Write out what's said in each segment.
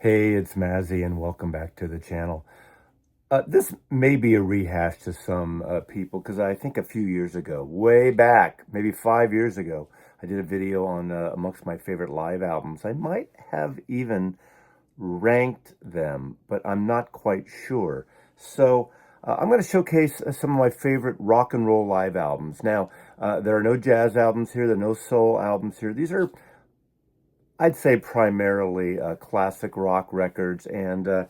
Hey, it's Mazzy, and welcome back to the channel. This may be a rehash to some people because I think a few years ago, way back, maybe 5 years ago, I did a video on amongst my favorite live albums. I might have even ranked them, but I'm not quite sure. So I'm going to showcase some of my favorite rock and roll live albums. Now, there are no jazz albums here, there are no soul albums here. These are, I'd say, primarily classic rock records, and I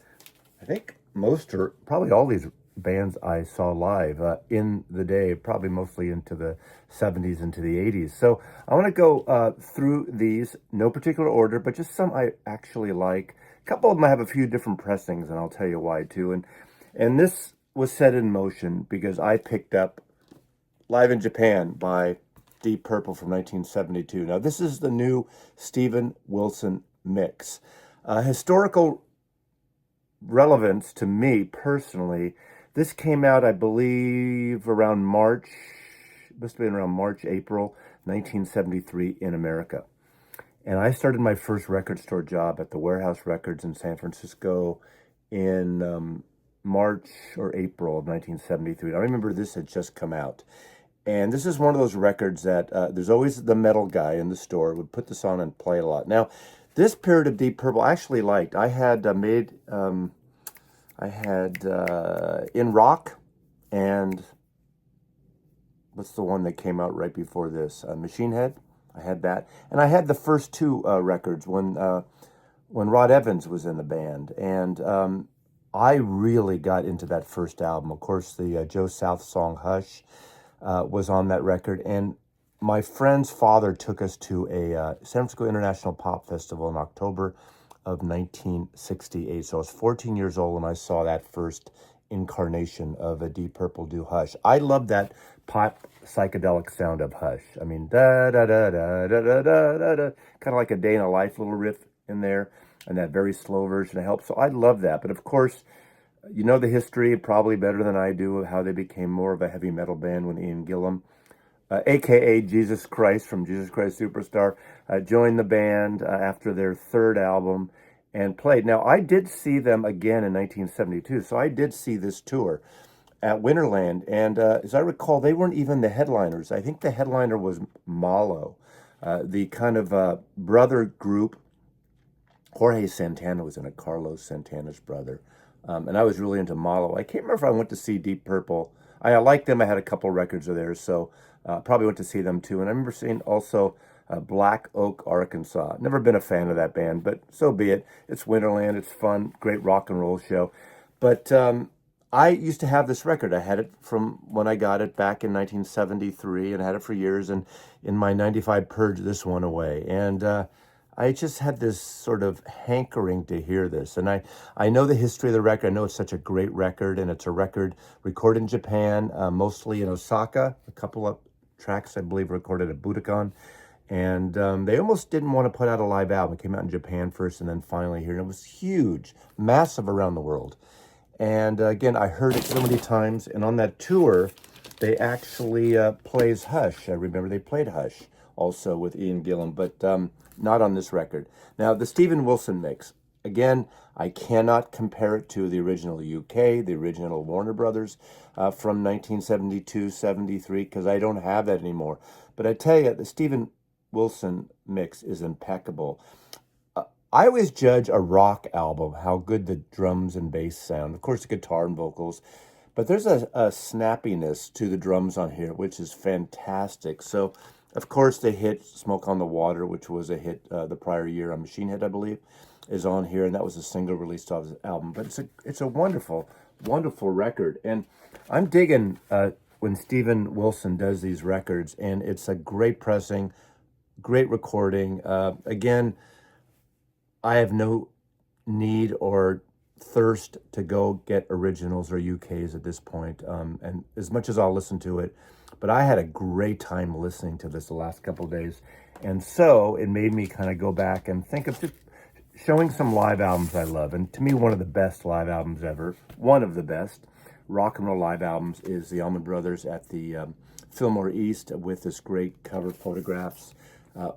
think most or probably all these bands I saw live in the day, probably mostly into the 70s into the 80s. So I want to go through these, no particular order, but just some I actually like. A couple of them I have a few different pressings, and I'll tell you why too. And this was set in motion because I picked up Live in Japan by Deep Purple from 1972. Now, this is the new Steven Wilson mix. Historical relevance to me personally, this came out, I believe, around March, must have been around March, April 1973 in America. And I started my first record store job at the Warehouse Records in San Francisco in March or April of 1973. I remember this had just come out. And this is one of those records that there's always the metal guy in the store would put this on and play a lot. Now, this period of Deep Purple I actually liked. I had In Rock, and what's the one that came out right before this? Machine Head. I had that, and I had the first two records when Rod Evans was in the band, and I really got into that first album. Of course, the Joe South song "Hush" was on that record, and my friend's father took us to a San Francisco International Pop Festival in October of 1968. So I was 14 years old when I saw that first incarnation of a Deep Purple do Hush. I love that pop psychedelic sound of Hush. I mean, da da da da da da da da da, kind of like a Day in a Life little riff in there, and that very slow version of Help. So I love that. But of course, you know the history probably better than I do of how they became more of a heavy metal band when Ian Gillan, a.k.a. Jesus Christ from Jesus Christ Superstar, joined the band after their third album and played. Now, I did see them again in 1972, so I did see this tour at Winterland, and as I recall, they weren't even the headliners. I think the headliner was Malo, the kind of brother group. Jorge Santana was in it, Carlos Santana's brother. And I was really into Malo. I can't remember if I went to see Deep Purple. I liked them. I had a couple records of theirs, so probably went to see them too. And I remember seeing also Black Oak, Arkansas. Never been a fan of that band, but so be it. It's Winterland. It's fun. Great rock and roll show. But I used to have this record. I had it from when I got it back in 1973, and I had it for years. And in my 95 purge, this one away. And I just had this sort of hankering to hear this. And I know the history of the record. I know it's such a great record, and it's a record recorded in Japan, mostly in Osaka. A couple of tracks, I believe, recorded at Budokan. And they almost didn't want to put out a live album. It came out in Japan first and then finally here. And it was huge, massive around the world. And again, I heard it so many times. And on that tour, they actually plays Hush. I remember they played Hush also with Ian Gillan, but not on this record. Now, the Steven Wilson mix. Again, I cannot compare it to the original UK, the original Warner Brothers from 1972-73, because I don't have that anymore. But I tell you, the Steven Wilson mix is impeccable. I always judge a rock album, how good the drums and bass sound. Of course, the guitar and vocals. But there's a snappiness to the drums on here, which is fantastic. So, of course, the hit Smoke on the Water, which was a hit the prior year on Machine Head, I believe, is on here. And that was a single released off the album. But it's a wonderful, wonderful record. And I'm digging when Steven Wilson does these records. And it's a great pressing, great recording. Again, I have no need or thirst to go get originals or UKs at this point. And as much as I'll listen to it, but I had a great time listening to this the last couple of days. And so it made me kind of go back and think of just showing some live albums I love. And to me, one of the best live albums ever, one of the best rock and roll live albums is the Allman Brothers at the Fillmore East with this great cover photographs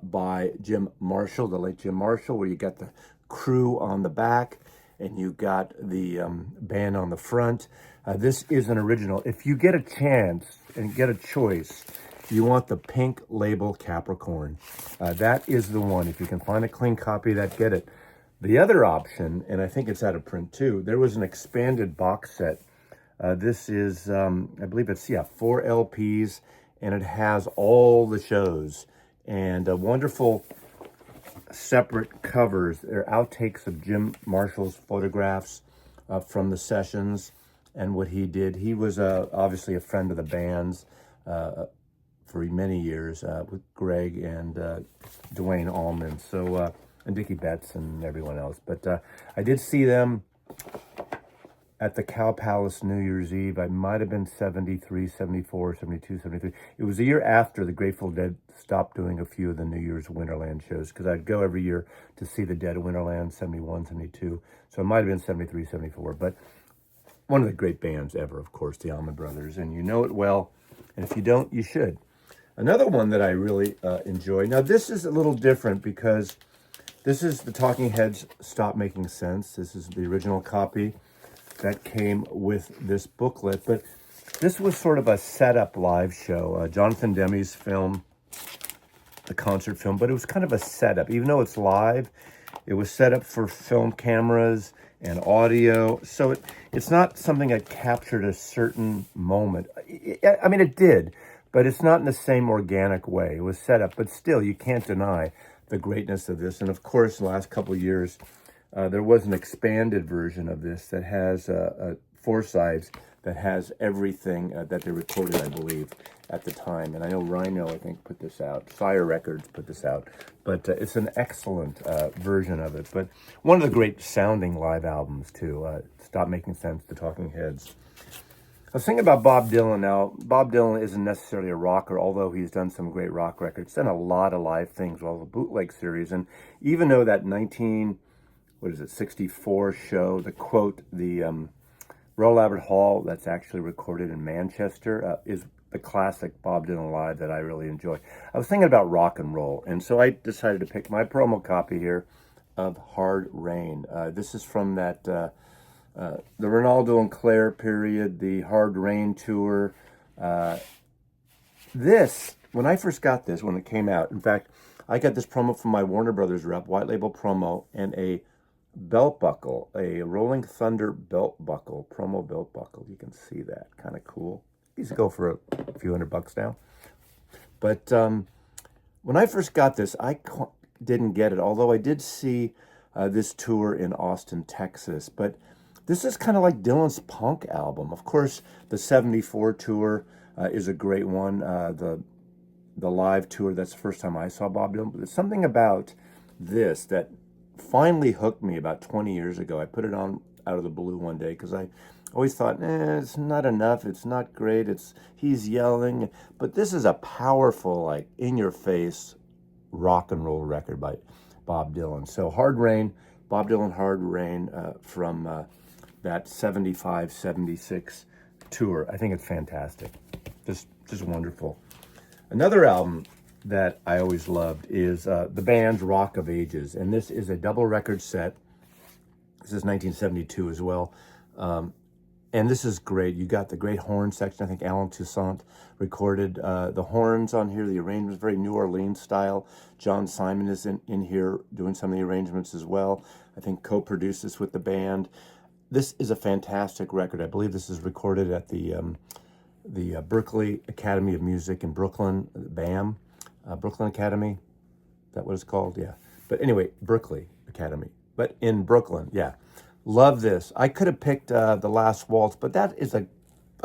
by Jim Marshall, the late Jim Marshall, where you got the crew on the back, and you got the band on the front. This is an original. If you get a chance and get a choice, you want the pink label Capricorn. That is the one. If you can find a clean copy of that, get it. The other option, and I think it's out of print too, there was an expanded box set. This is, I believe it's, 4 LPs, and it has all the shows and wonderful separate covers. They're outtakes of Jim Marshall's photographs from the sessions and what he did. He was obviously a friend of the band's for many years with Greg and Dwayne Allman, so and Dickie Betts and everyone else. But I did see them at the Cow Palace New Year's Eve. I might have been 73, 74, 72, 73. It was the year after the Grateful Dead stopped doing a few of the New Year's Winterland shows, because I'd go every year to see the Dead at Winterland, 71, 72. So it might have been 73, 74. But one of the great bands ever, of course, the Allman Brothers. And you know it well. And if you don't, you should. Another one that I really enjoy. Now, this is a little different because this is the Talking Heads Stop Making Sense. This is the original copy that came with this booklet. But this was sort of a setup live show. Jonathan Demme's film, the concert film, but it was kind of a setup. Even though it's live, it was set up for film cameras and audio. So it's not something that captured a certain moment. I mean, it did, but it's not in the same organic way. It was set up, but still, you can't deny the greatness of this. And of course, in the last couple of years, there was an expanded version of this that has 4 sides, that has everything that they recorded, I believe, at the time. And I know Rhino, I think, put this out. Fire Records put this out. But it's an excellent version of it. But one of the great sounding live albums, too. Stop Making Sense, The Talking Heads. I was thinking about Bob Dylan. Now, Bob Dylan isn't necessarily a rocker, although he's done some great rock records. Done a lot of live things, well, the bootleg series. And even though that 64 show, the quote, the Royal Albert Hall, that's actually recorded in Manchester, is the classic Bob Dylan live that I really enjoy. I was thinking about rock and roll, and so I decided to pick my promo copy here of Hard Rain. This is from that the Ronaldo and Claire period, the Hard Rain tour. When I first got this, when it came out, in fact, I got this promo from my Warner Brothers rep, white label promo, and a belt buckle, a Rolling Thunder belt buckle, promo belt buckle. You can see that, kind of cool. These go for a few $100 now. But when I first got this, I didn't get it, although I did see this tour in Austin, Texas. But this is kind of like Dylan's punk album. Of course, the 74 tour is a great one. The live tour, that's the first time I saw Bob Dylan. But there's something about this that finally hooked me about 20 years ago. I put it on out of the blue one day because I always thought, it's not enough. It's not great. He's yelling. But this is a powerful, like, in-your-face rock and roll record by Bob Dylan. So Hard Rain, Bob Dylan Hard Rain from that 75, 76 tour. I think it's fantastic. Just wonderful. Another album that I always loved is the band's Rock of Ages. And this is a double record set. This is 1972 as well. And this is great. You got the great horn section. I think Alan Toussaint recorded the horns on here. The arrangement's very New Orleans style. John Simon is in here doing some of the arrangements as well. I think co-produced this with the band. This is a fantastic record. I believe this is recorded at the Berklee Academy of Music in Brooklyn, BAM. Brooklyn Academy, is that what it's called? Yeah. But anyway, Berklee Academy. But in Brooklyn, yeah. Love this. I could have picked The Last Waltz, but that is a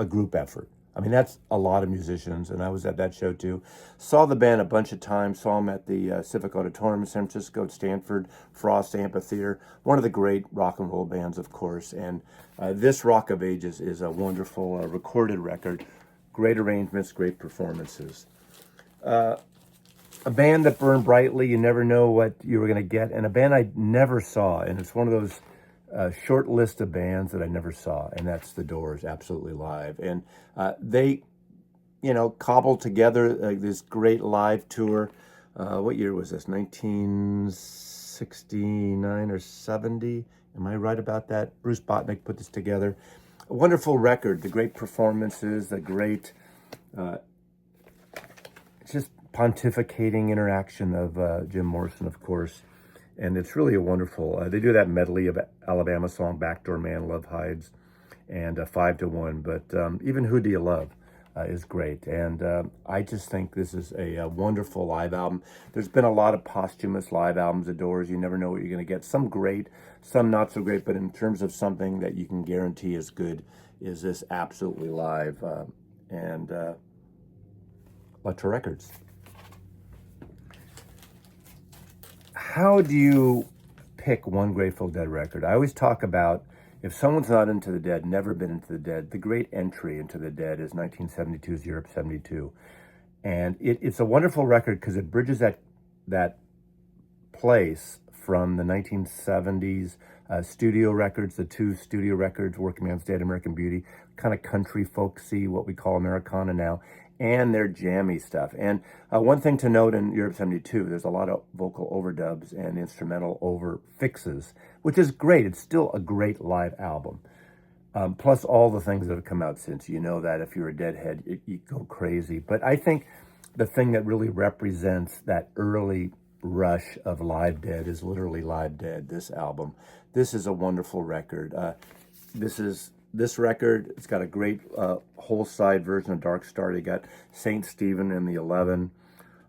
group effort. I mean, that's a lot of musicians, and I was at that show too. Saw the band a bunch of times. Saw them at the Civic Auditorium in San Francisco, at Stanford, Frost Amphitheater. One of the great rock and roll bands, of course. And this Rock of Ages is a wonderful recorded record. Great arrangements, great performances. A band that burned brightly. You never know what you were going to get. And a band I never saw, and it's one of those short list of bands that I never saw, and that's The Doors, absolutely live. And they, cobbled together this great live tour. What year was this? 1970. 69 or 70. Am I right about that? Bruce Botnick put this together. A wonderful record, the great performances, the great, just pontificating interaction of Jim Morrison, of course. And it's really a wonderful, they do that medley of Alabama song, Backdoor Man, Love Hides, and 5 to 1. But even Who Do You Love is great. And I just think this is a wonderful live album. There's been a lot of posthumous live albums of Doors. You never know what you're going to get. Some great, some not so great. But in terms of something that you can guarantee is good, is this absolutely live. And Elektra Records. How do you pick one Grateful Dead record? I always talk about, if someone's not into the Dead, never been into the Dead, the great entry into the Dead is 1972's Europe 72. And it's a wonderful record because it bridges that place from the 1970s studio records, the 2 studio records, Working Man's Dead, American Beauty, kind of country folksy, what we call Americana now, and their jammy stuff. And one thing to note in Europe 72, there's a lot of vocal overdubs and instrumental over fixes, which is great. It's still a great live album. Plus all the things that have come out since. You know that if you're a Deadhead, you go crazy. But I think the thing that really represents that early rush of Live Dead is literally Live Dead, this album. This is a wonderful record. This record, it's got a great whole side version of Dark Star. You got Saint Stephen and the 11,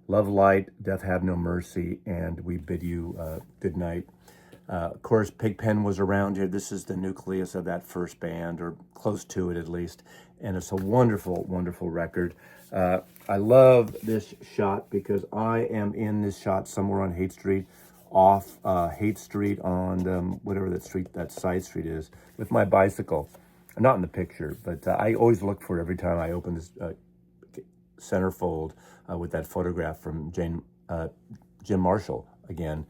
Love Light, Death Have No Mercy, and We Bid You Good Night. Of course, Pigpen was around here. This is the nucleus of that first band, or close to it at least. And it's a wonderful, wonderful record. I love this shot because I am in this shot somewhere on Haight Street, off Haight Street on whatever that side street is, with my bicycle. Not in the picture, but I always look for it every time I open this centerfold with that photograph from Jim Marshall again,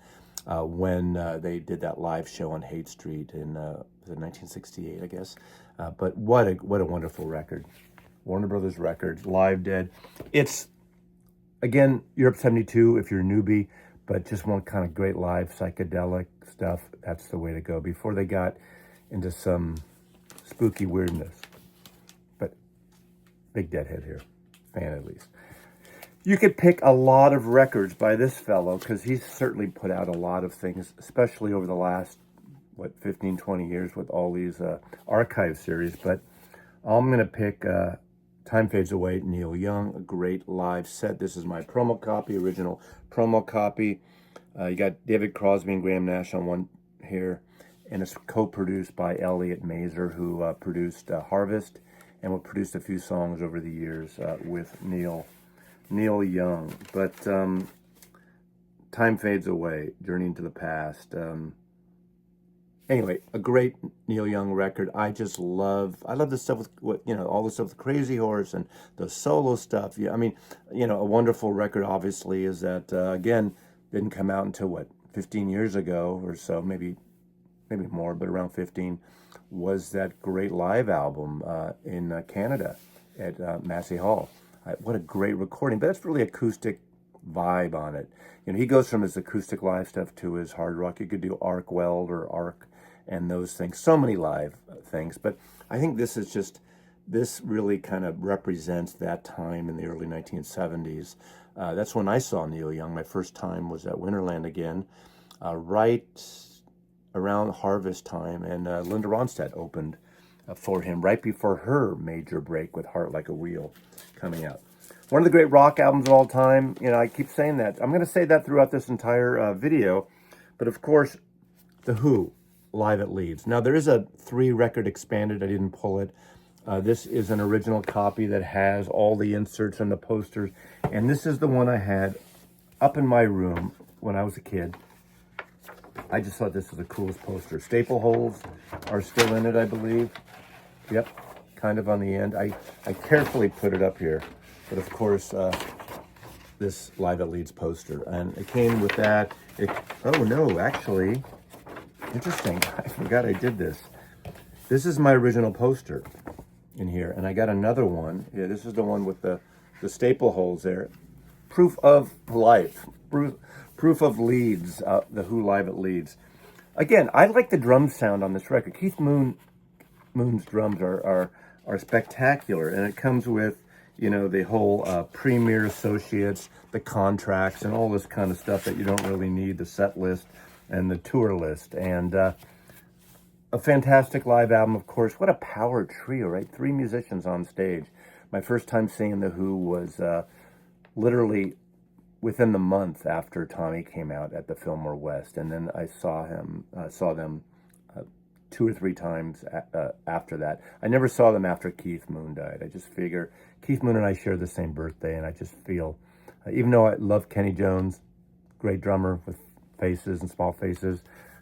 when they did that live show on Haight Street in 1968, I guess. But what a wonderful record. Warner Brothers Records, Live Dead. It's, again, Europe 72 if you're a newbie, but just one kind of great live psychedelic stuff. That's the way to go before they got into some spooky weirdness. But big Deadhead here, fan at least. You could pick a lot of records by this fellow because he's certainly put out a lot of things, especially over the last, 15, 20 years with all these archive series. But I'm going to pick Time Fades Away, Neil Young, a great live set. This is my promo copy, original promo copy. You got David Crosby and Graham Nash on one here. And it's co-produced by Elliot Mazer, who produced Harvest and produced a few songs over the years with Neil Young. But Time Fades Away, Journey into the Past. Anyway, a great Neil Young record. I love the stuff with all the stuff with Crazy Horse and the solo stuff. Yeah, I mean, a wonderful record obviously is that, again, didn't come out until 15 years ago or so, maybe more, but around 15, was that great live album in Canada at Massey Hall. What a great recording, but that's really acoustic vibe on it. He goes from his acoustic live stuff to his hard rock. You could do Arc Weld or Arc and those things. So many live things, but I think this really kind of represents that time in the early 1970s. That's when I saw Neil Young. My first time was at Winterland again, right around harvest time, and Linda Ronstadt opened for him right before her major break with Heart Like a Wheel coming out. One of the great rock albums of all time. I keep saying that. I'm going to say that throughout this entire video, but of course, The Who, Live at Leeds. Now, there is a 3-record expanded. I didn't pull it. This is an original copy that has all the inserts and the posters, and this is the one I had up in my room when I was a kid. I just thought this was the coolest poster. Staple holes are still in it, I believe. Yep, kind of on the end. I carefully put it up here, but of course, this Live at Leeds poster, and it came with that. Oh no, actually, interesting. I forgot I did this. This is my original poster in here, and I got another one. Yeah, this is the one with the staple holes there. Proof of Life, Proof of Leeds, the Who live at Leeds. Again, I like the drum sound on this record. Moon's drums are spectacular, and it comes with, you know, the whole Premier Associates, the contracts, and all this kind of stuff that you don't really need, the set list and the tour list. And a fantastic live album, of course. What a power trio, right? 3 musicians on stage. My first time seeing The Who was literally within the month after Tommy came out at the Fillmore West, and then I saw them 2 or 3 times after that. I never saw them after Keith Moon died. I just figure Keith Moon and I share the same birthday, and I just feel, even though I love Kenny Jones, great drummer with faces and small faces,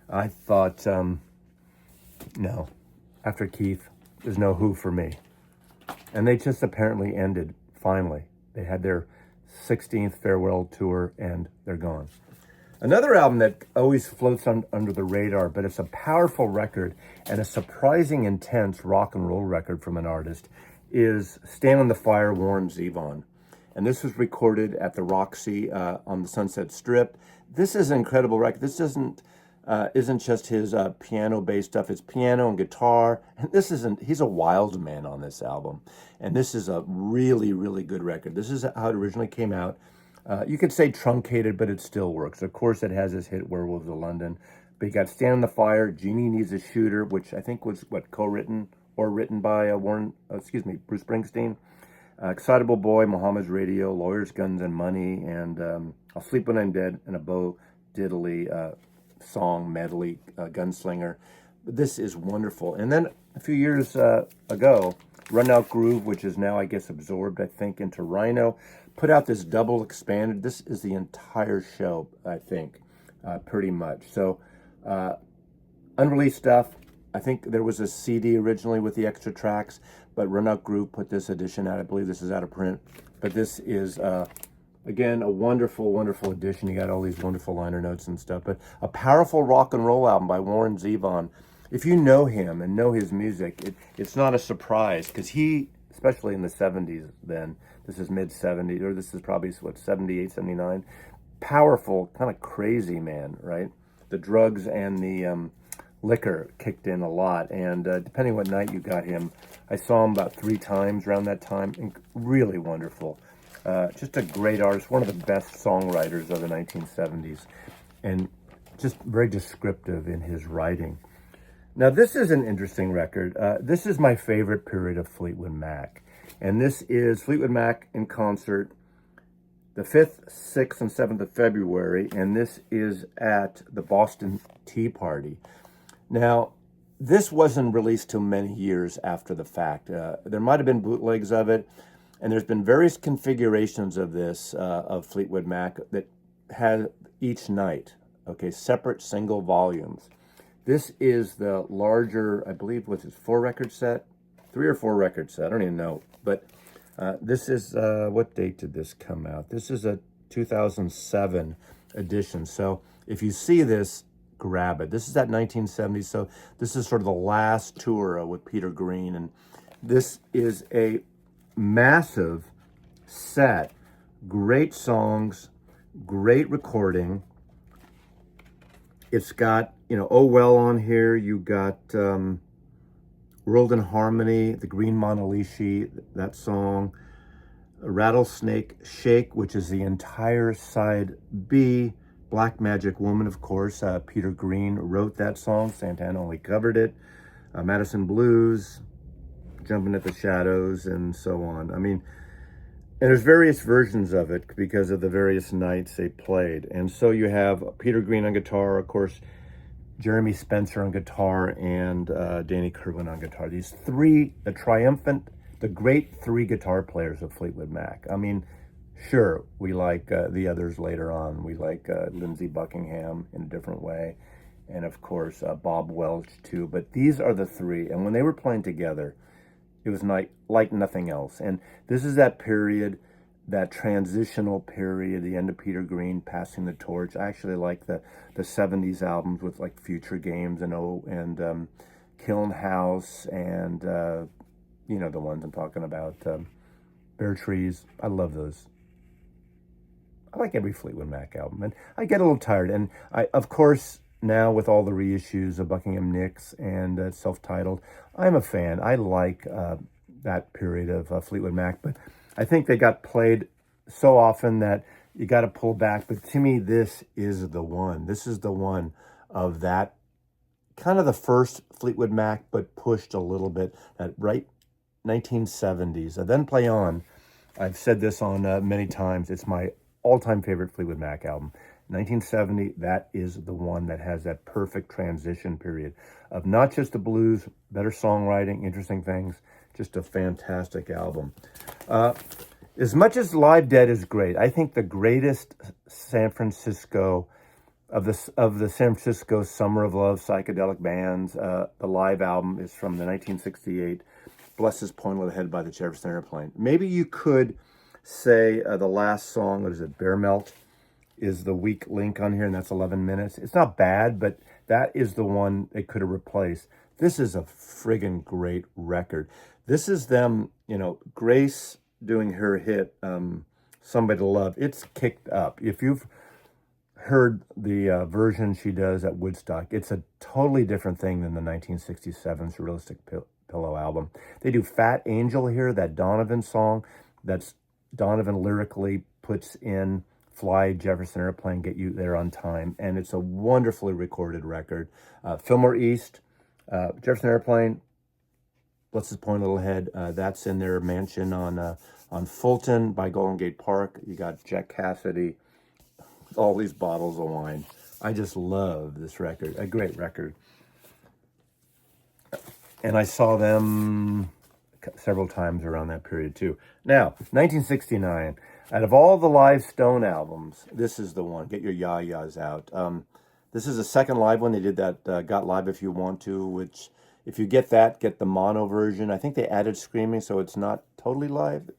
I thought, no, after Keith, there's no Who for me. And they just apparently ended, finally. They had their 16th farewell tour, and they're gone. Another album that always floats under the radar, but it's a powerful record and a surprising intense rock and roll record from an artist, is Stand on the Fire, Warren Zevon. And this was recorded at the Roxy on the Sunset Strip. This is an incredible record. This isn't just his piano-based stuff. It's piano and guitar. And he's a wild man on this album. And this is a really, really good record. This is how it originally came out. You could say truncated, but it still works. Of course, it has his hit Werewolves of London. But you got Stand on the Fire, Jeannie Needs a Shooter, which I think was, co-written or written by Bruce Springsteen. Excitable Boy, Muhammad's Radio, Lawyers, Guns, and Money, and I'll Sleep When I'm Dead, and a Bo Diddley song medley, Gunslinger. This is wonderful. And then a few years ago, Run Out Groove, which is now, I guess, absorbed, I think, into Rhino, put out this double expanded. This is the entire show, I think, pretty much. So, unreleased stuff. I think there was a CD originally with the extra tracks, but Run Out Groove put this edition out. I believe this is out of print. But this is, again, a wonderful, wonderful edition. You got all these wonderful liner notes and stuff. But a powerful rock and roll album by Warren Zevon. If you know him and know his music, it's not a surprise, because he, especially in the 70s then, this is mid-70s, or this is probably, 78, 79, powerful, kind of crazy man, right? The drugs and the liquor kicked in a lot, and depending what night you got him, I saw him about 3 times around that time, and really wonderful. Just a great artist, one of the best songwriters of the 1970s, and just very descriptive in his writing. Now, this is an interesting record. This is my favorite period of Fleetwood Mac. And this is Fleetwood Mac in concert the 5th, 6th, and 7th of February. And this is at the Boston Tea Party. Now, this wasn't released till many years after the fact. There might have been bootlegs of it. And there's been various configurations of this, of Fleetwood Mac, that had each night, separate single volumes. This is the larger, I believe, was it 4-record set? 3 or 4 record set, I don't even know. But this is, what date did this come out? This is a 2007 edition. So if you see this, grab it. This is that 1970s, so this is sort of the last tour with Peter Green. And this is a massive set, great songs, great recording. It's got, Oh Well on here. You got World in Harmony, the Green Monalishi, that song. Rattlesnake Shake, which is the entire side B. Black Magic Woman, of course. Peter Green wrote that song. Santana only covered it. Madison Blues, Jumping at the Shadows, and so on. I mean, and there's various versions of it because of the various nights they played. And so you have Peter Green on guitar, of course, Jeremy Spencer on guitar, and Danny Kerwin on guitar. These 3, the great 3 guitar players of Fleetwood Mac. I mean, sure, we like the others later on. We like Lindsey Buckingham in a different way. And of course, Bob Welch too. But these are the 3. And when they were playing together, it was like nothing else. And this is that period, that transitional period, the end of Peter Green passing the torch. I actually like the 70s albums with like Future Games and Kiln House and, the ones I'm talking about, Bare Trees. I love those. I like every Fleetwood Mac album, and I get a little tired. And I, of course, now with all the reissues of Buckingham Nicks and self-titled, I'm a fan. I like that period of Fleetwood Mac, but I think they got played so often that you got to pull back. But to me, this is the one. This is the one of that kind of the first Fleetwood Mac, but pushed a little bit. That right 1970s. And then Play On. I've said this on many times. It's my all-time favorite Fleetwood Mac album. 1970, that is the one that has that perfect transition period of not just the blues, better songwriting, interesting things, just a fantastic album. As much as Live Dead is great, I think the greatest San Francisco of the San Francisco Summer of Love psychedelic bands, the live album is from the 1968 Bless Point of the Head by the Jefferson Airplane. Maybe you could say the last song, what is it, Bear Melt, is the weak link on here, and that's 11 minutes. It's not bad, but that is the one they could have replaced. This is a friggin' great record. This is them, Grace doing her hit, Somebody to Love. It's kicked up. If you've heard the version she does at Woodstock, it's a totally different thing than the 1967's Realistic Pillow album. They do Fat Angel here, that Donovan song. That's Donovan lyrically puts in Fly Jefferson Airplane, Get You There on Time, and it's a wonderfully recorded record. Fillmore East, Jefferson Airplane, Bless His Point Little Head, that's in their mansion on Fulton by Golden Gate Park. You got Jack Cassidy, all these bottles of wine. I just love this record, a great record. And I saw them several times around that period too. Now, 1969. Out of all the live Stone albums, this is the one. Get Your Ya-Ya's Out. This is the second live one. They did that Got Live If You Want To, which if you get that, get the mono version. I think they added screaming, so it's not totally live.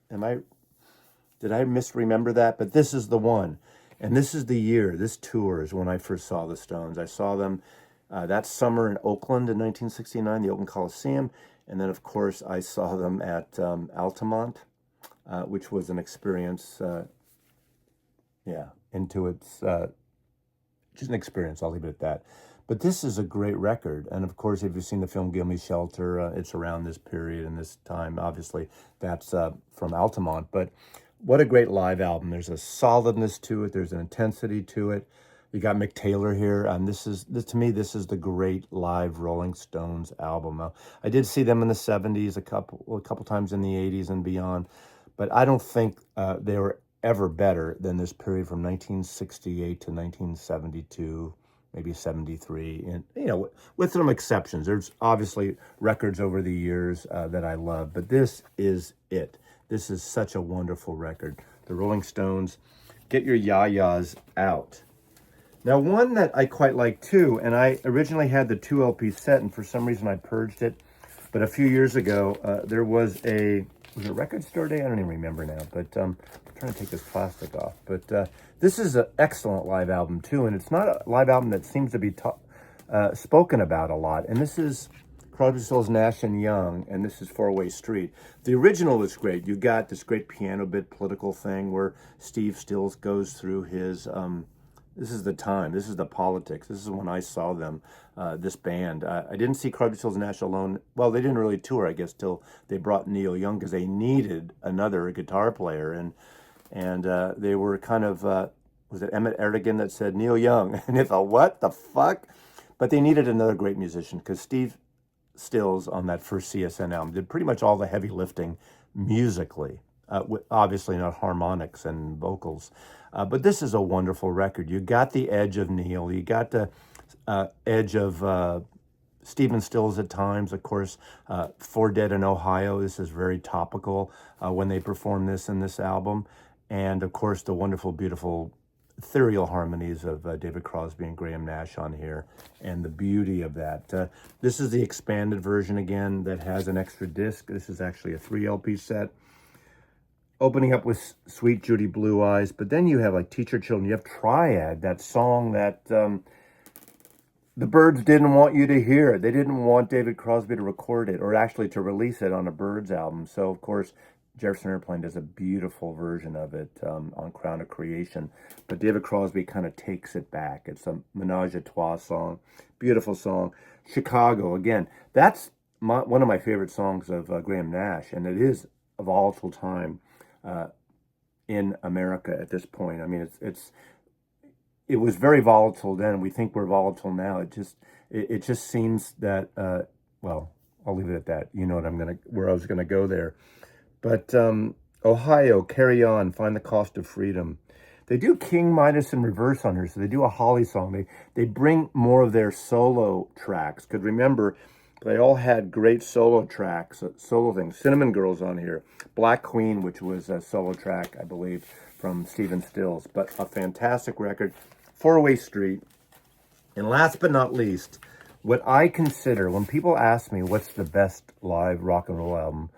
Did I misremember that? But this is the one. And this is the year, this tour is when I first saw the Stones. I saw them that summer in Oakland in 1969, the Oakland Coliseum. And then, of course, I saw them at Altamont, which was an experience, just an experience. I'll leave it at that. But this is a great record. And, of course, if you've seen the film Give Me Shelter, it's around this period and this time. Obviously, that's from Altamont. But what a great live album. There's a solidness to it. There's an intensity to it. You got Mick Taylor here, and to me, this is the great live Rolling Stones album. I did see them in the 70s, a couple times in the 80s and beyond, but I don't think they were ever better than this period from 1968 to 1972, maybe 73, and with some exceptions. There's obviously records over the years that I love, but this is it. This is such a wonderful record. The Rolling Stones, Get Your Ya-Ya's Out. Now, one that I quite like too, and I originally had the 2 LP set, and for some reason I purged it, but a few years ago, there was it Record Store Day? I don't even remember now, but I'm trying to take this plastic off. But this is an excellent live album too, and it's not a live album that seems to be spoken about a lot, and this is Crosby, Stills, Nash and Young, and this is Four-Way Street. The original is great. You got this great piano bit political thing where Steve Stills goes through his... this is the time. This is the politics. This is when I saw them, this band. I didn't see Crosby, Stills, Nash alone. Well, they didn't really tour, I guess, till they brought Neil Young because they needed another guitar player. And they were kind of, was it Emmett Erdogan that said Neil Young? And they thought, what the fuck? But they needed another great musician because Steve Stills on that first CSN album did pretty much all the heavy lifting musically. Obviously not harmonics and vocals. But this is a wonderful record. You got the edge of Neil. You got the edge of Stephen Stills at times. Of course, For Dead in Ohio. This is very topical when they perform this in this album. And, of course, the wonderful, beautiful ethereal harmonies of David Crosby and Graham Nash on here. And the beauty of that. This is the expanded version, again, that has an extra disc. This is actually a 3 LP set. Opening up with Sweet Judy Blue Eyes, but then you have like Teach Your Children. You have Triad, that song that the Byrds didn't want you to hear. They didn't want David Crosby to record it or actually to release it on a Byrds album. So, of course, Jefferson Airplane does a beautiful version of it on Crown of Creation. But David Crosby kind of takes it back. It's a menage a trois song. Beautiful song. Chicago, again, that's one of my favorite songs of Graham Nash. And it is a volatile time in America at this point. I mean, it was very volatile then. We think we're volatile now. It just seems that, well, I'll leave it at that. You know where I was gonna go there. But Ohio, Carry On, Find the Cost of Freedom. They do King Midas in reverse on her, so they do a Holly song. They bring more of their solo tracks. Because remember, they all had great solo tracks, solo things. Cinnamon Girls on here. Black Queen, which was a solo track, I believe, from Stephen Stills. But a fantastic record. Four-Way Street. And last but not least, what I consider, when people ask me what's the best live rock and roll album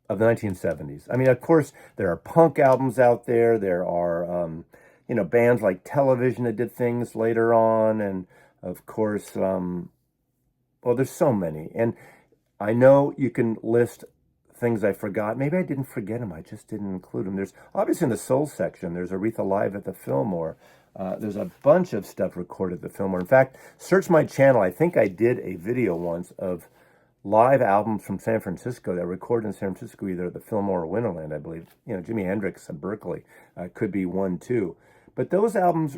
of the 1970s. I mean, of course, there are punk albums out there. There are, bands like Television that did things later on. And, of course, there's so many. And I know you can list things I forgot. Maybe I didn't forget them. I just didn't include them. There's, obviously, in the soul section, there's Aretha Live at the Fillmore. There's a bunch of stuff recorded at the Fillmore. In fact, search my channel. I think I did a video once of live albums from San Francisco that were recorded in San Francisco, either at the Fillmore or Winterland, I believe. Jimi Hendrix at Berkeley could be one too. But those albums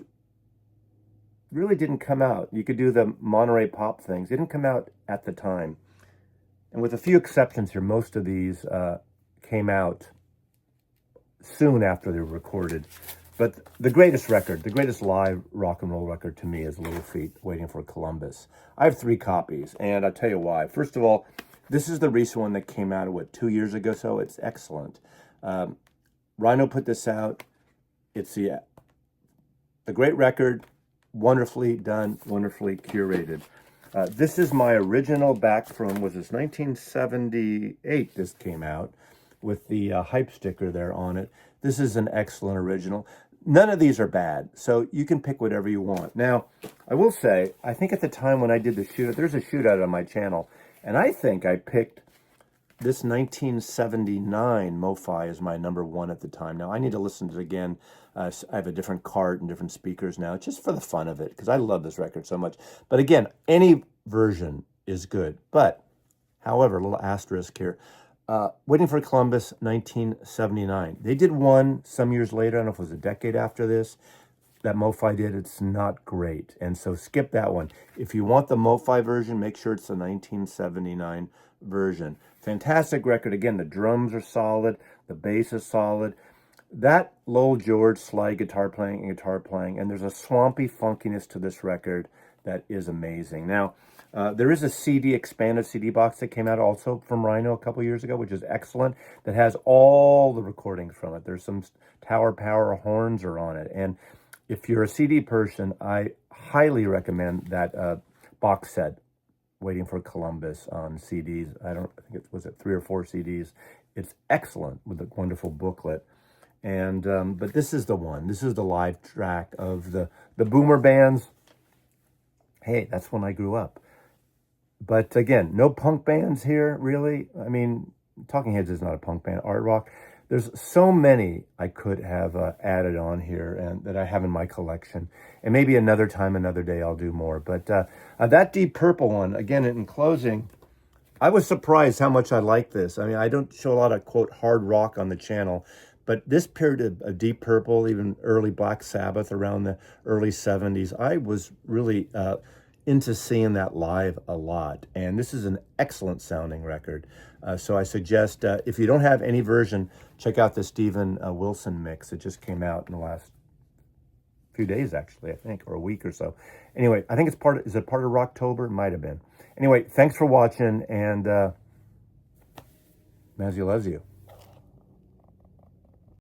really didn't come out. You could do the Monterey Pop things. They didn't come out at the time. And with a few exceptions here, most of these came out soon after they were recorded. But the greatest record, the greatest live rock and roll record to me is Little Feat, Waiting for Columbus. I have 3 copies, and I'll tell you why. First of all, this is the recent one that came out, 2 years ago, so it's excellent. Rhino put this out. It's a great record, wonderfully done, wonderfully curated. This is my original back from, was this 1978 this came out, with the hype sticker there on it. This is an excellent original. None of these are bad, so you can pick whatever you want. Now, I will say, I think at the time when I did the shootout, there's a shootout on my channel, and I think I picked this 1979 MoFi as my number 1 at the time. Now, I need to listen to it again. I have a different cart and different speakers now, just for the fun of it, because I love this record so much. But again, any version is good. But, however, a little asterisk here. Waiting for Columbus, 1979. They did one some years later. I don't know if it was a decade after this. That MoFi did. It's not great. And so skip that one. If you want the MoFi version, make sure it's the 1979 version. Fantastic record. Again, the drums are solid. The bass is solid. That Lowell George slide guitar playing, and there's a swampy funkiness to this record that is amazing. Now, there is a CD, expanded CD box that came out also from Rhino a couple years ago, which is excellent, that has all the recordings from it. There's some Tower Power horns are on it. And if you're a CD person, I highly recommend that box set, Waiting for Columbus, on CDs. I think it was 3 or 4 CDs. It's excellent with a wonderful booklet. And but this is the one. This is the live track of the Boomer bands. Hey, that's when I grew up. But again, no punk bands here, really. I mean, Talking Heads is not a punk band. Art Rock. There's so many I could have added on here and that I have in my collection. And maybe another time, another day, I'll do more. But that Deep Purple one, again, in closing, I was surprised how much I like this. I mean, I don't show a lot of, quote, hard rock on the channel. But this period of Deep Purple, even early Black Sabbath around the early 70s, I was really into seeing that live a lot. And this is an excellent sounding record. So I suggest, if you don't have any version, check out the Steven Wilson mix. It just came out in the last few days, actually, I think, or a week or so. Anyway, I think is it part of Rocktober? It might have been. Anyway, thanks for watching, and Mazzy loves you.